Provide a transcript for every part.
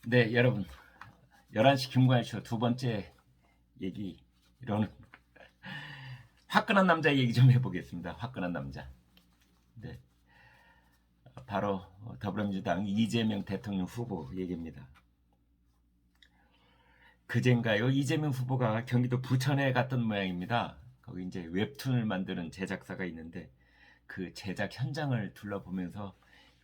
네, 여러분. 11시 김관쇼 두 번째 얘기로는 화끈한 남자 얘기 좀 해보겠습니다. 화끈한 남자. 네, 바로 더불어민주당 이재명 대통령 후보 얘기입니다. 그젠가요? 이재명 후보가 경기도 부천에 갔던 모양입니다. 거기 이제 웹툰을 만드는 제작사가 있는데 그 제작 현장을 둘러보면서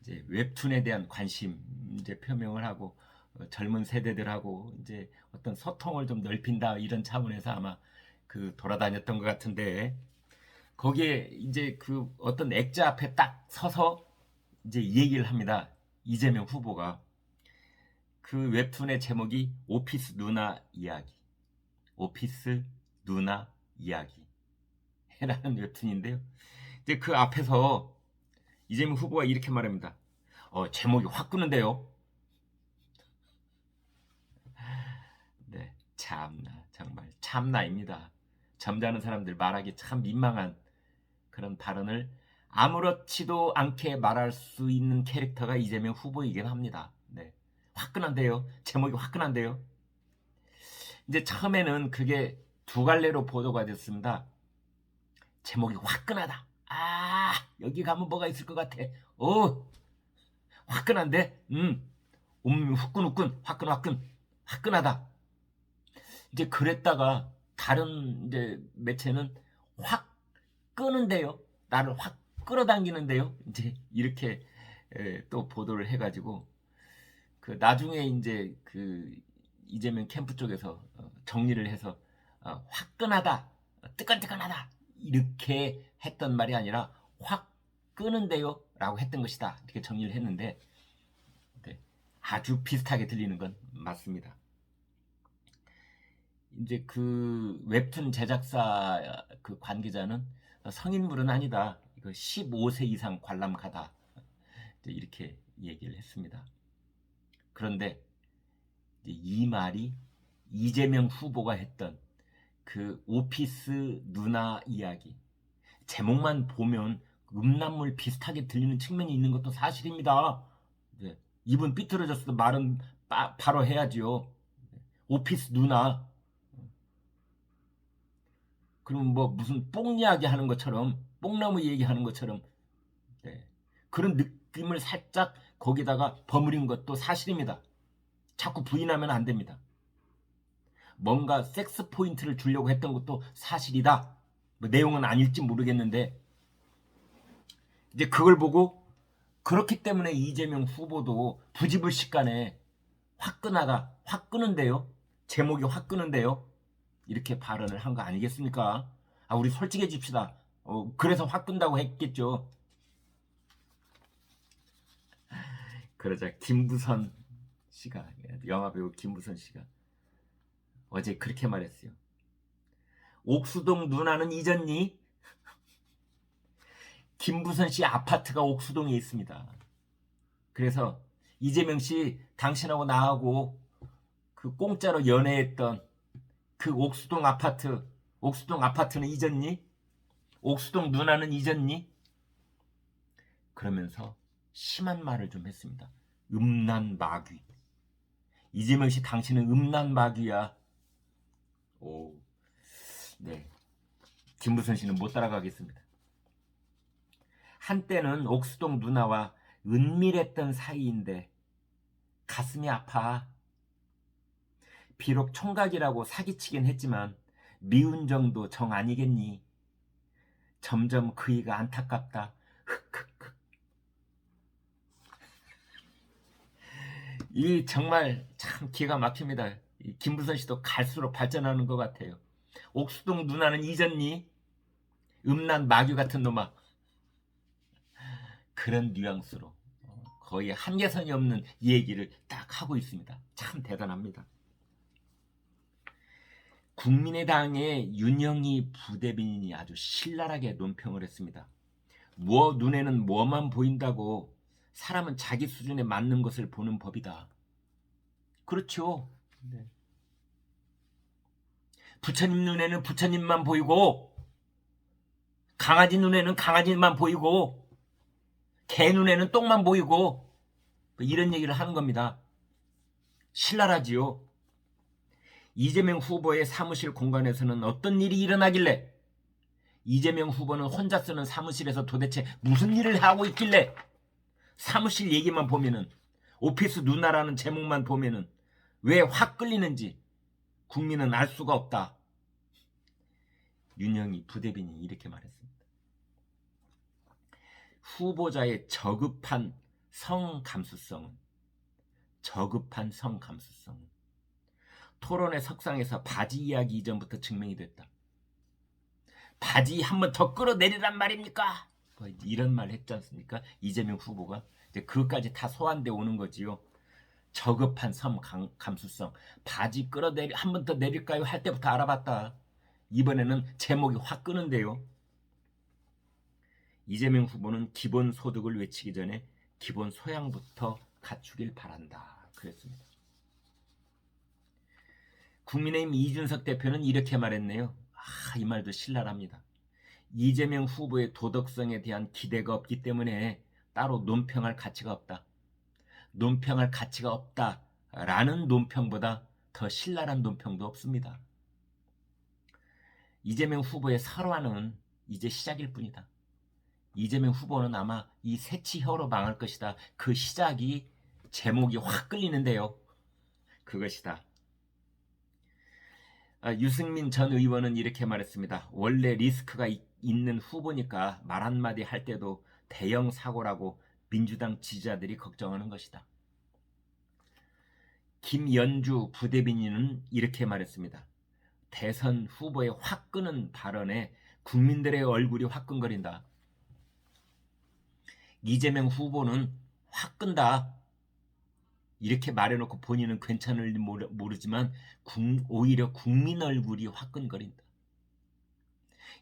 이제 웹툰에 대한 관심 이제 표명을 하고 젊은 세대들하고 이제 어떤 소통을 좀 넓힌다 이런 차원에서 아마 그 돌아다녔던 것 같은데 거기에 이제 그 어떤 액자 앞에 딱 서서 이제 얘기를 합니다. 이재명 후보가 그 웹툰의 제목이 오피스 누나 이야기, 오피스 누나 이야기라는 웹툰인데요. 이제 그 앞에서 이재명 후보가 이렇게 말합니다. 제목이 확 끄는데요. 네, 참나 정말 참나입니다. 점잖은 사람들 말하기 참 민망한 그런 발언을 아무렇지도 않게 말할 수 있는 캐릭터가 이재명 후보이긴 합니다. 네, 화끈한데요. 제목이 화끈한데요. 이제 처음에는 그게 두 갈래로 보도가 됐습니다. 제목이 화끈하다. 아, 여기 가면 뭐가 있을 것 같아. 화끈한데? 후끈후끈, 화끈화끈, 화끈하다. 이제 그랬다가 다른 이제 매체는 확 끄는데요. 나를 확 끌어당기는데요. 이제 이렇게 또 보도를 해가지고 그 나중에 이제 그 이재명 캠프 쪽에서 정리를 해서 화끈하다, 뜨끈뜨끈하다 이렇게 했던 말이 아니라 확 끄는데요라고 했던 것이다 이렇게 정리를 했는데 네, 아주 비슷하게 들리는 건 맞습니다. 이제 그 웹툰 제작사 그 관계자는 성인물은 아니다. 이거 15세 이상 관람가다. 이렇게 얘기를 했습니다. 그런데 이 말이 이재명 후보가 했던 그 오피스 누나 이야기 제목만 보면 음란물 비슷하게 들리는 측면이 있는 것도 사실입니다. 네. 입은 삐뚤어졌어도 말은 바로 해야지요. 오피스 누나. 그럼 뭐 무슨 뽕 이야기 하는 것처럼 뽕나무 얘기하는 것처럼 네. 그런 느낌을 살짝 거기다가 버무린 것도 사실입니다. 자꾸 부인하면 안 됩니다. 뭔가 섹스 포인트를 주려고 했던 것도 사실이다. 뭐 내용은 아닐지 모르겠는데 이제 그걸 보고 그렇기 때문에 이재명 후보도 부지불식간에 화끈하다, 화끈한데요. 제목이 화끈한데요. 이렇게 발언을 한 거 아니겠습니까? 우리 솔직해집시다. 그래서 화끈다고 했겠죠. 그러자 김부선 씨가 영화배우 김부선 씨가 어제 그렇게 말했어요. 옥수동 누나는 잊었니? 김부선 씨 아파트가 옥수동에 있습니다. 그래서 이재명 씨 당신하고 나하고 그 공짜로 연애했던 그 옥수동 아파트는 잊었니? 옥수동 누나는 잊었니? 그러면서 심한 말을 좀 했습니다. 음란마귀. 이재명 씨 당신은 음란마귀야. 오, 네. 김부선 씨는 못 따라가겠습니다. 한때는 옥수동 누나와 은밀했던 사이인데 가슴이 아파. 비록 총각이라고 사기치긴 했지만 미운 정도 정 아니겠니? 점점 그이가 안타깝다. 흑흑흑. 이 정말 참 기가 막힙니다. 이 김부선 씨도 갈수록 발전하는 것 같아요. 옥수동 누나는 잊었니? 음란 마귀 같은 놈아. 그런 뉘앙스로 거의 한계선이 없는 얘기를 딱 하고 있습니다. 참 대단합니다. 국민의당의 윤영희 부대변인이 아주 신랄하게 논평을 했습니다. 눈에는 뭐만 보인다고 사람은 자기 수준에 맞는 것을 보는 법이다. 그렇죠. 네. 부처님 눈에는 부처님만 보이고 강아지 눈에는 강아지만 보이고 개 눈에는 똥만 보이고 이런 얘기를 하는 겁니다. 신랄하지요. 이재명 후보의 사무실 공간에서는 어떤 일이 일어나길래 이재명 후보는 혼자 쓰는 사무실에서 도대체 무슨 일을 하고 있길래 사무실 얘기만 보면은 오피스 누나라는 제목만 보면은 왜 확 끌리는지 국민은 알 수가 없다. 윤영희 부대변인이 이렇게 말했습니다. 후보자의 저급한 성감수성은 토론회 석상에서 바지 이야기 이전부터 증명이 됐다. 바지 한번 더 끌어내리란 말입니까? 뭐 이런 말 했지 않습니까? 이재명 후보가 이제 그것까지 다 소환돼 오는 거지요. 저급한 감수성, 바지 끌어내리 한 번 더 내릴까요? 할 때부터 알아봤다. 이번에는 제목이 확 끄는데요. 이재명 후보는 기본 소득을 외치기 전에 기본 소양부터 갖추길 바란다. 그랬습니다. 국민의힘 이준석 대표는 이렇게 말했네요. 이 말도 신랄합니다. 이재명 후보의 도덕성에 대한 기대가 없기 때문에 따로 논평할 가치가 없다. 논평할 가치가 없다라는 논평보다 더 신랄한 논평도 없습니다. 이재명 후보의 설화는 이제 시작일 뿐이다. 이재명 후보는 아마 이 새치혀로 망할 것이다. 그 시작이 제목이 확 끌리는데요. 그것이다. 유승민 전 의원은 이렇게 말했습니다. 원래 리스크가 있는 후보니까 말 한마디 할 때도 대형 사고라고 민주당 지지자들이 걱정하는 것이다. 김연주 부대변인은 이렇게 말했습니다. 대선 후보의 화끈한 발언에 국민들의 얼굴이 화끈거린다. 이재명 후보는 화끈다. 이렇게 말해놓고 본인은 괜찮을지 모르지만 오히려 국민 얼굴이 화끈거린다.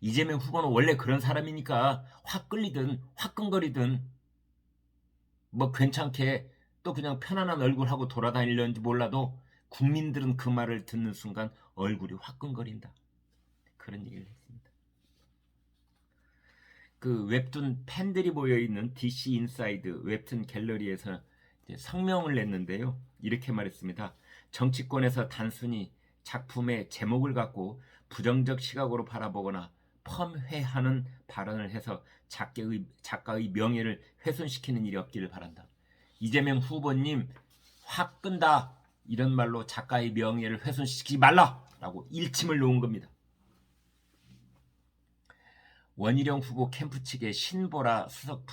이재명 후보는 원래 그런 사람이니까 화끌리든 화끈거리든 뭐 괜찮게 또 그냥 편안한 얼굴하고 돌아다니려는지 몰라도 국민들은 그 말을 듣는 순간 얼굴이 화끈거린다. 그런 얘기를 했습니다. 그 웹툰 팬들이 모여있는 DC 인사이드 웹툰 갤러리에서 성명을 냈는데요. 이렇게 말했습니다. 정치권에서 단순히 작품의 제목을 갖고 부정적 시각으로 바라보거나 펌회하는 발언을 해서 작가의 명예를 훼손시키는 일이 없기를 바란다. 이재명 후보님 확 끈다 이런 말로 작가의 명예를 훼손시키지 말라라고 일침을 놓은 겁니다. 원희룡 후보 캠프 측의 신보라 수석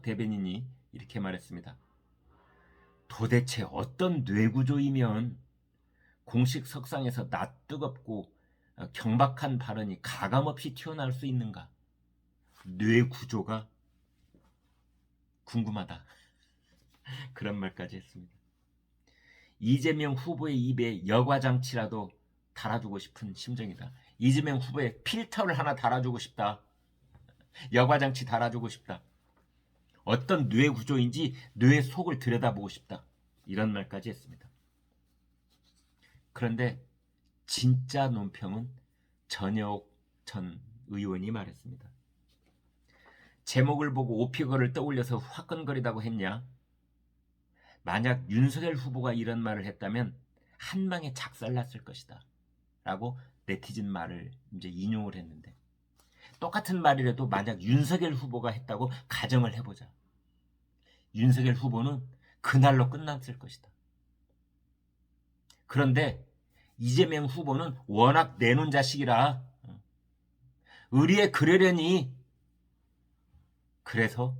대변인이 이렇게 말했습니다. 도대체 어떤 뇌구조이면 공식 석상에서 낯뜨겁고 경박한 발언이 가감없이 튀어나올 수 있는가? 뇌구조가 궁금하다. 그런 말까지 했습니다. 이재명 후보의 입에 여과장치라도 달아주고 싶은 심정이다. 이재명 후보에 필터를 하나 달아주고 싶다. 여과장치 달아주고 싶다. 어떤 뇌 구조인지 뇌 속을 들여다보고 싶다. 이런 말까지 했습니다. 그런데 진짜 논평은 전여옥 전 의원이 말했습니다. 제목을 보고 오피거를 떠올려서 화끈거리다고 했냐? 만약 윤석열 후보가 이런 말을 했다면 한 방에 작살났을 것이다. 라고 네티즌 말을 이제 인용을 했는데 똑같은 말이라도 만약 윤석열 후보가 했다고 가정을 해보자. 윤석열 후보는 그날로 끝났을 것이다. 그런데 이재명 후보는 워낙 내놓은 자식이라 의리에 그러려니 그래서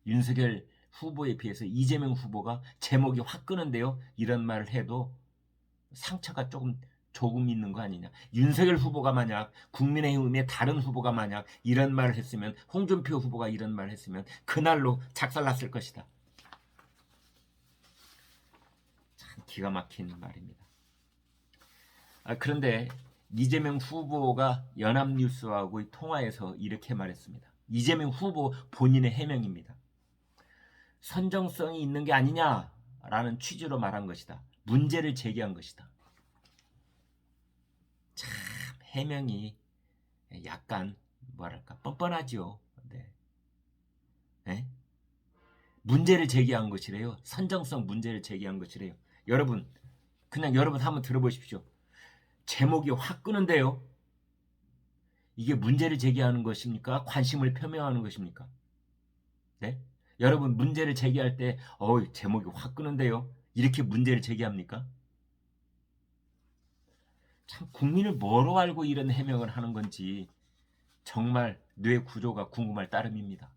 윤석열 후보에 비해서 이재명 후보가 제목이 확 끄는데요. 이런 말을 해도 상처가 조금 있는 거 아니냐. 윤석열 후보가 만약 국민의힘의 다른 후보가 만약 이런 말을 했으면 홍준표 후보가 이런 말을 했으면 그날로 작살났을 것이다. 참 기가 막힌 말입니다. 그런데 이재명 후보가 연합뉴스와의 통화에서 이렇게 말했습니다. 이재명 후보 본인의 해명입니다. 선정성이 있는 게 아니냐라는 취지로 말한 것이다. 문제를 제기한 것이다. 참 해명이 약간 뭐랄까 뻔뻔하지요. 네. 네? 문제를 제기한 것이래요. 선정성 문제를 제기한 것이래요. 여러분, 그냥 여러분 한번 들어보십시오. 제목이 확 끄는데요. 이게 문제를 제기하는 것입니까? 관심을 표명하는 것입니까? 네? 여러분 문제를 제기할 때 제목이 확 끄는데요. 이렇게 문제를 제기합니까? 참 국민을 뭐로 알고 이런 해명을 하는 건지 정말 뇌 구조가 궁금할 따름입니다.